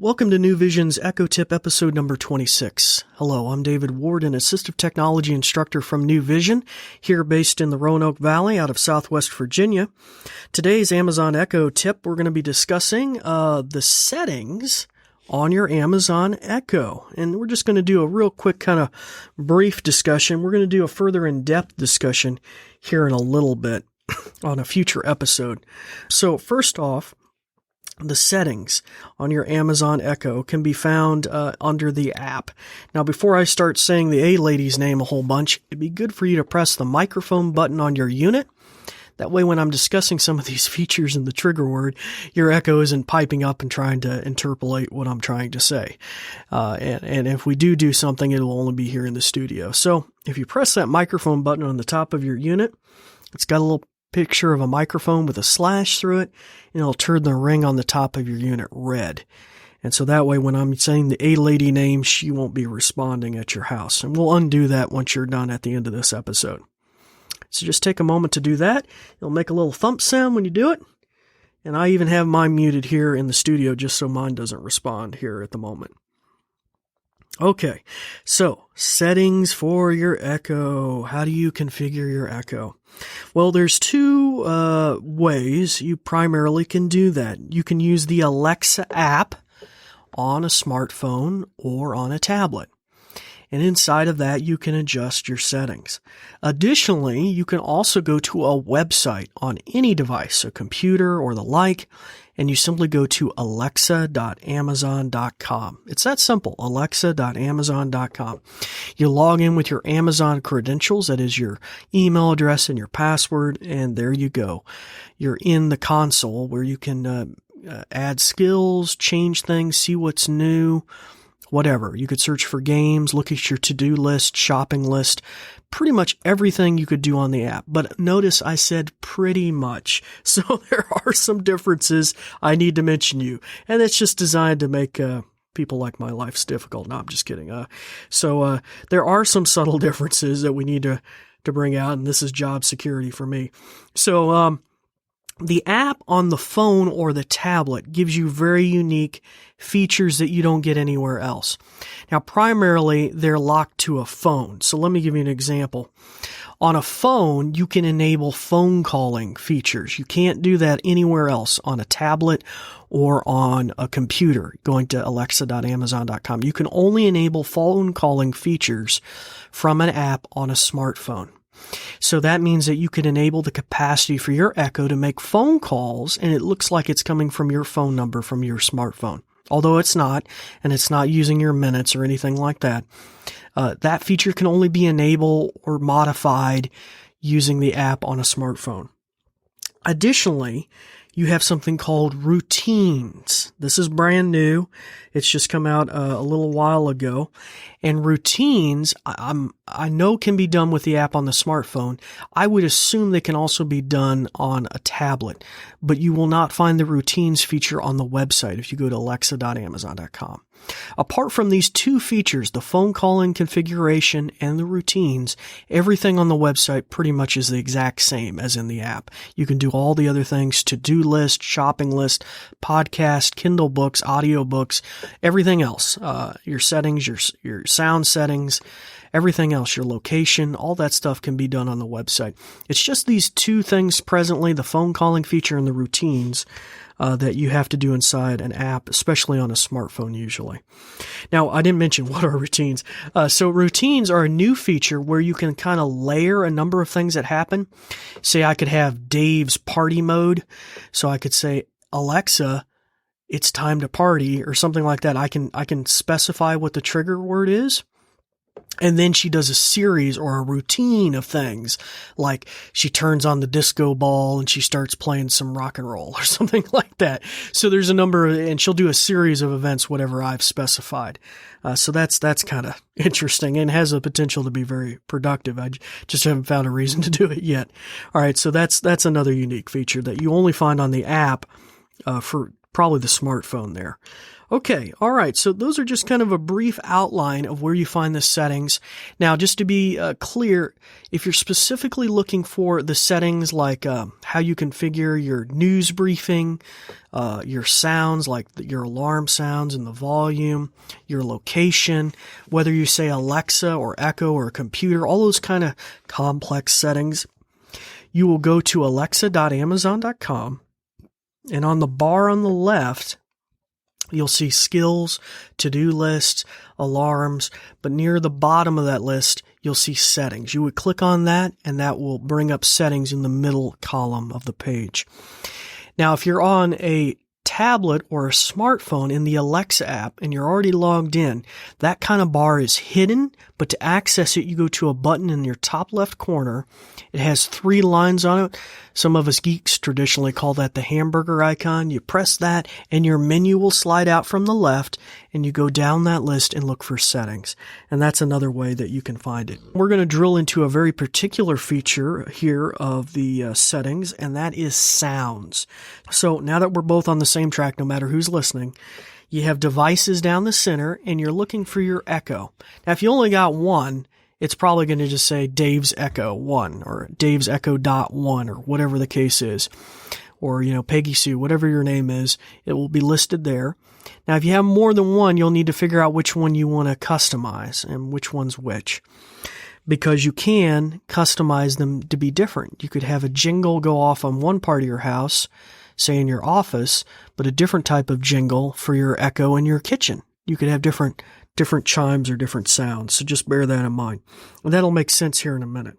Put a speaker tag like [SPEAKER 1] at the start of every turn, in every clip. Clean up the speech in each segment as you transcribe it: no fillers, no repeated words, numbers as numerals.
[SPEAKER 1] Welcome to New Vision's Echo Tip episode number 26. Hello, I'm David Ward, an assistive technology instructor from New Vision, here based in the Roanoke Valley out of Southwest Virginia. Today's Amazon Echo Tip, we're going to be discussing the settings on your Amazon Echo. And we're just going to do a real quick kind of brief discussion. We're going to do a further in-depth discussion here in a little bit on a future episode. So first off, the settings on your Amazon Echo can be found under the app. Now, before I start saying the A-Lady's name a whole bunch, it'd be good for you to press the microphone button on your unit. That way, when I'm discussing some of these features in the trigger word, your Echo isn't piping up and trying to interpolate what I'm trying to say. And if we do something, it will only be here in the studio. So if you press that microphone button on the top of your unit, it's got a little picture of a microphone with a slash through it, and it'll turn the ring on the top of your unit red. And so that way, when I'm saying the A-Lady name, she won't be responding at your house. And we'll undo that once you're done at the end of this episode. So just take a moment to do that. It'll make a little thump sound when you do it. And I even have mine muted here in the studio just so mine doesn't respond here at the moment. Okay, so settings for your Echo. How do you configure your Echo? Well, there's two ways you primarily can do that. You can use the Alexa app on a smartphone or on a tablet. And inside of that, you can adjust your settings. Additionally, you can also go to a website on any device, a computer or the like, and you simply go to alexa.amazon.com. It's that simple, alexa.amazon.com. You log in with your Amazon credentials, that is your email address and your password, and there you go. You're in the console where you can add skills, change things, see what's new, whatever. You could search for games, look at your to-do list, shopping list, pretty much everything you could do on the app. But notice I said pretty much. So there are some differences I need to mention you. And it's just designed to make people like my life's difficult. No, I'm just kidding. So there are some subtle differences that we need to bring out, and this is job security for me. So the app on the phone or the tablet gives you very unique features that you don't get anywhere else. Now, primarily, they're locked to a phone. So let me give you an example. On a phone, you can enable phone calling features. You can't do that anywhere else on a tablet or on a computer, going to alexa.amazon.com. You can only enable phone calling features from an app on a smartphone. So that means that you can enable the capacity for your Echo to make phone calls, and it looks like it's coming from your phone number from your smartphone. Although it's not, and it's not using your minutes or anything like that. That feature can only be enabled or modified using the app on a smartphone. Additionally, you have something called routines. This is brand new. It's just come out a little while ago. And routines, I know can be done with the app on the smartphone. I would assume they can also be done on a tablet. But you will not find the routines feature on the website if you go to alexa.amazon.com. Apart from these two features, the phone calling configuration and the routines, everything on the website pretty much is the exact same as in the app. You can do all the other things, to-do list, shopping list, podcast, Kindle books, audio books, everything else. Your settings, your sound settings, everything else, your location, all that stuff can be done on the website. It's just these two things presently, the phone calling feature and the routines, that you have to do inside an app, especially on a smartphone usually. Now, I didn't mention what are routines. So routines are a new feature where you can kind of layer a number of things that happen. Say I could have Dave's party mode. So I could say, Alexa, it's time to party, or something like that. I can specify what the trigger word is. And then she does a series or a routine of things, like she turns on the disco ball and she starts playing some rock and roll or something like that. So there's a number, and she'll do a series of events, whatever I've specified. So that's kind of interesting and has the potential to be very productive. I just haven't found a reason to do it yet. All right. So that's another unique feature that you only find on the app, for probably the smartphone there. Okay, all right, so those are just kind of a brief outline of where you find the settings. Now, just to be clear, if you're specifically looking for the settings like how you configure your news briefing, your sounds like your alarm sounds and the volume, your location, whether you say Alexa or Echo or a computer, all those kind of complex settings, you will go to alexa.amazon.com, and on the bar on the left, you'll see skills, to-do lists, alarms, but near the bottom of that list, you'll see settings. You would click on that, and that will bring up settings in the middle column of the page. Now, if you're on a tablet or a smartphone in the Alexa app and you're already logged in, that kind of bar is hidden, but to access it, you go to a button in your top left corner. It has 3 lines on it. Some of us geeks traditionally call that the hamburger icon. You press that and your menu will slide out from the left, and you go down that list and look for settings. And that's another way that you can find it. We're going to drill into a very particular feature here of the settings, and that is sounds. So now that we're both on the same track, no matter who's listening, you have devices down the center and you're looking for your Echo. Now, if you only got one, it's probably going to just say Dave's Echo 1 or Dave's Echo .1 or whatever the case is. Or, Peggy Sue, whatever your name is, it will be listed there. Now, if you have more than one, you'll need to figure out which one you want to customize and which one's which. Because you can customize them to be different. You could have a jingle go off on one part of your house, say in your office, but a different type of jingle for your Echo in your kitchen. You could have different chimes or different sounds. So just bear that in mind. And that'll make sense here in a minute.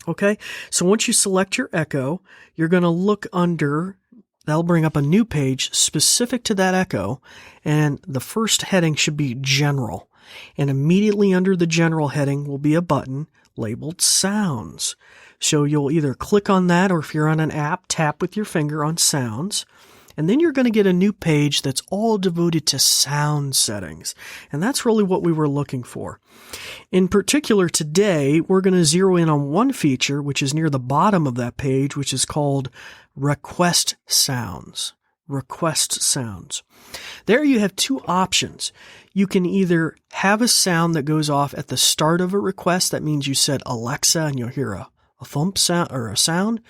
[SPEAKER 1] Okay. So once you select your Echo, you're going to look under, that'll bring up a new page specific to that Echo. And the first heading should be General. And immediately under the General heading will be a button labeled Sounds. So you'll either click on that, or if you're on an app, tap with your finger on Sounds. And then you're going to get a new page that's all devoted to sound settings. And that's really what we were looking for. In particular, today, we're going to zero in on one feature, which is near the bottom of that page, which is called Request Sounds. Request Sounds. There you have 2 options. You can either have a sound that goes off at the start of a request. That means you said Alexa and you'll hear a thump sound or a sound.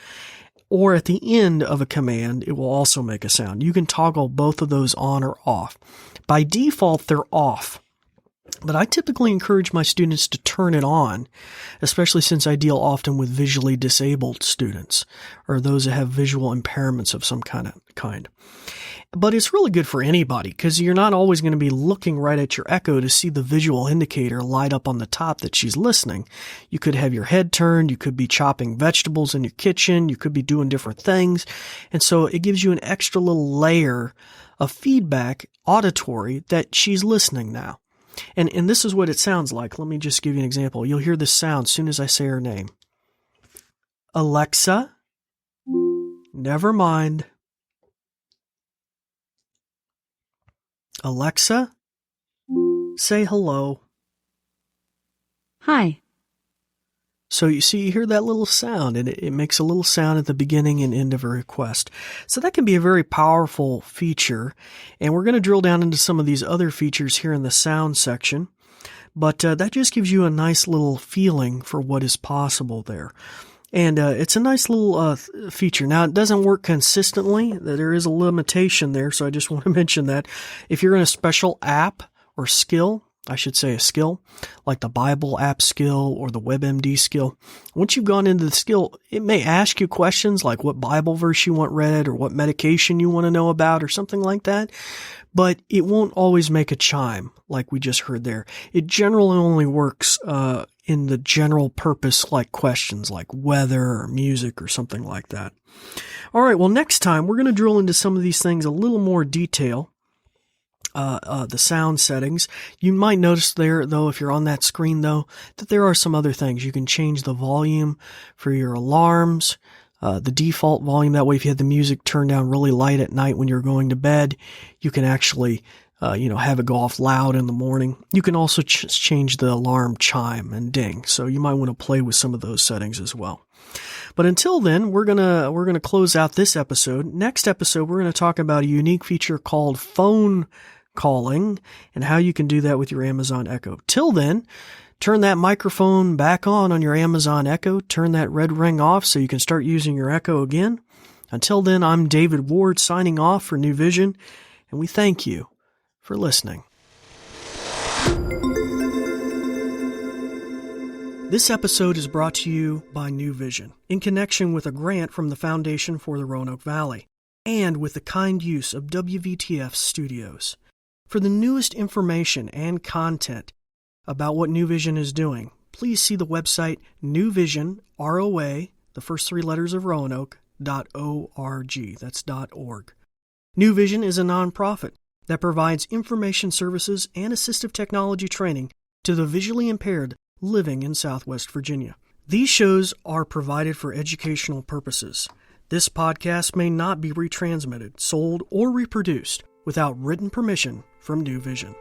[SPEAKER 1] Or at the end of a command, it will also make a sound. You can toggle both of those on or off. By default, they're off. But I typically encourage my students to turn it on, especially since I deal often with visually disabled students or those that have visual impairments of some kind. But it's really good for anybody because you're not always going to be looking right at your Echo to see the visual indicator light up on the top that she's listening. You could have your head turned. You could be chopping vegetables in your kitchen. You could be doing different things. And so it gives you an extra little layer of feedback, auditory, that she's listening now. And this is what it sounds like. Let me just give you an example. You'll hear this sound as soon as I say her name. Alexa, never mind. Alexa, say hello.
[SPEAKER 2] Hi.
[SPEAKER 1] So you see, you hear that little sound, and it makes a little sound at the beginning and end of a request. So that can be a very powerful feature, and we're going to drill down into some of these other features here in the sound section. But that just gives you a nice little feeling for what is possible there. And it's a nice little feature. Now, it doesn't work consistently. There is a limitation there, so I just want to mention that. If you're in a special app or skill, I should say a skill, like the Bible app skill or the WebMD skill, once you've gone into the skill, it may ask you questions like what Bible verse you want read or what medication you want to know about or something like that. But it won't always make a chime like we just heard there. It generally only works in the general purpose like questions like weather or music or something like that. All right, well, next time we're going to drill into some of these things a little more detail. The sound settings. You might notice there, though, if you're on that screen, though, that there are some other things. You can change the volume for your alarms, the default volume. That way, if you had the music turned down really light at night when you're going to bed, you can actually, have it go off loud in the morning. You can also change the alarm chime and ding. So you might want to play with some of those settings as well. But until then, we're gonna close out this episode. Next episode, we're gonna talk about a unique feature called phone calling and how you can do that with your Amazon Echo. Till then, turn that microphone back on your Amazon Echo. Turn that red ring off so you can start using your Echo again. Until then, I'm David Ward signing off for New Vision, and we thank you for listening. This episode is brought to you by New Vision in connection with a grant from the Foundation for the Roanoke Valley and with the kind use of WVTF Studios. For the newest information and content about what New Vision is doing, please see the website newvision, ROA, the first three letters of Roanoke, .org. That's .org. New Vision is a nonprofit that provides information services and assistive technology training to the visually impaired living in Southwest Virginia. These shows are provided for educational purposes. This podcast may not be retransmitted, sold, or reproduced without written permission from New Vision.